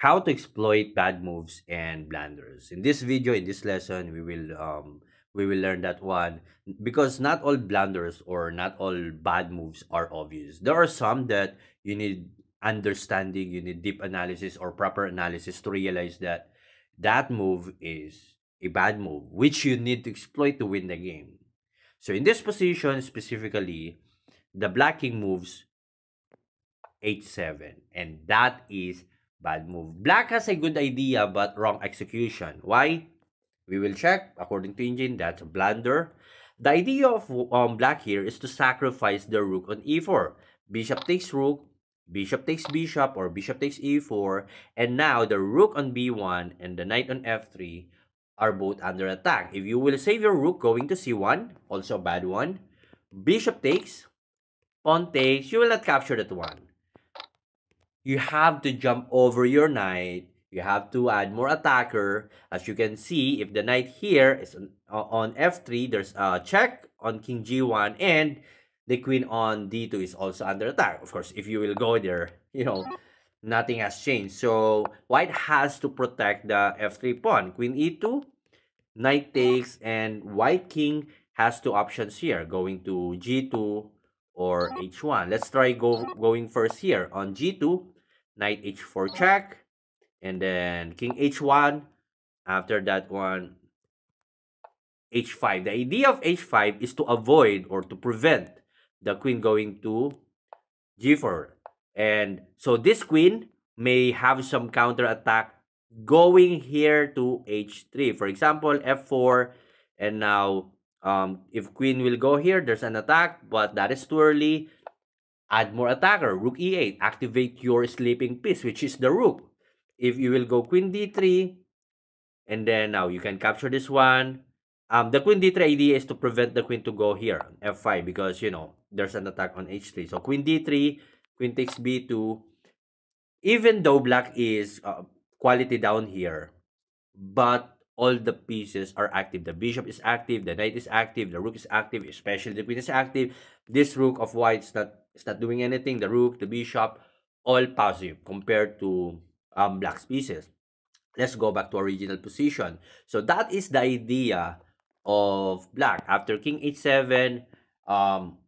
how to exploit bad moves and blunders. In this video, in this lesson, we will learn that one, because not all blunders or not all bad moves are obvious. There are some that you need understanding, you need deep analysis or proper analysis to realize that that move is a bad move, which you need to exploit to win the game. So in this position specifically, the black king moves h7, and that is bad move. Black has a good idea but wrong execution. Why? We will check. According to engine, that's a blunder. The idea of black here is to sacrifice the rook on e4. Bishop takes rook, bishop takes bishop, or bishop takes e4, and now the rook on b1 and the knight on f3 are both under attack. If you will save your rook going to c1, also a bad one, bishop takes, pawn takes, you will not capture that one. You have to jump over your knight. You have to add more attacker. As you can see, if the knight here is on f3, there's a check on king g1, and the queen on d2 is also under attack. Of course, if you will go there, nothing has changed. So white has to protect the f3 pawn. Queen e2, knight takes, and white king has two options here, going to g2 or h1. Let's try going first here on g2. Knight h4 check, and then king h1. After that one, h5. The idea of h5 is to avoid or to prevent the queen going to g4. And so this queen may have some counter attack going here to h3. For example, f4, and now if queen will go here, there's an attack, but that is too early. Add more attacker, rook e8, activate your sleeping piece, which is the rook. If you will go queen d3, and then now you can capture this one. The queen d3 idea is to prevent the queen to go here, f5, because, there's an attack on h3. So queen d3, queen takes b2. Even though black is quality down here, but all the pieces are active. The bishop is active, the knight is active, the rook is active, especially the queen is active. This rook of white is not doing anything. The rook, the bishop, all passive compared to black's pieces. Let's go back to original position. So that is the idea of black. After king h7,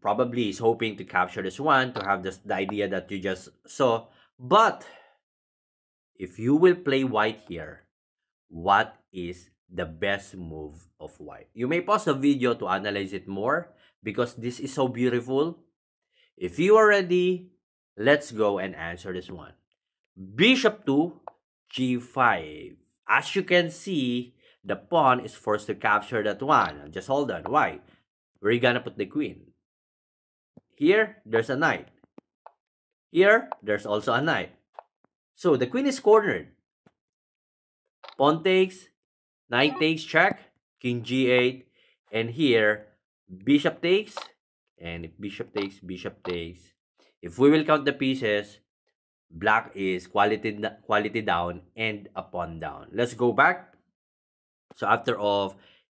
probably is hoping to capture this one, to have the idea that you just saw. But if you will play white here, what is the best move of white? You may pause the video to analyze it more, because this is so beautiful. If you are ready, let's go and answer this one. Bishop to g5. As you can see, the pawn is forced to capture that one. Just hold on. Why? Where are you gonna put the queen? Here, there's a knight. Here, there's also a knight. So the queen is cornered. Pawn takes, knight takes, check, king g8, and here, bishop takes, and if bishop takes, bishop takes. If we will count the pieces, black is quality down and a pawn down. Let's go back. So after of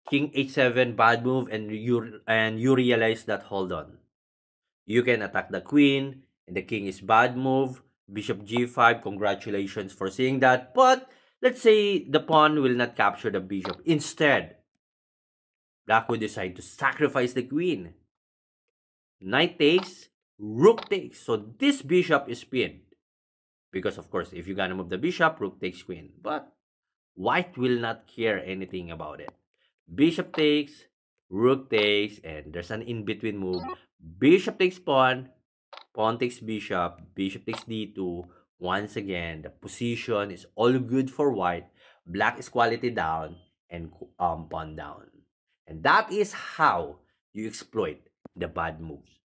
king h7, bad move, and you realize that, hold on, you can attack the queen, and the king is bad move. Bishop g5, congratulations for seeing that. But let's say the pawn will not capture the bishop. Instead, black will decide to sacrifice the queen. Knight takes, rook takes. So this bishop is pinned. Because of course, if you're gonna move the bishop, rook takes queen. But white will not care anything about it. Bishop takes, rook takes, and there's an in-between move. Bishop takes pawn, pawn takes bishop, bishop takes d2. Once again, the position is all good for white. Black is quality down and pawn down. And that is how you exploit the bad moves.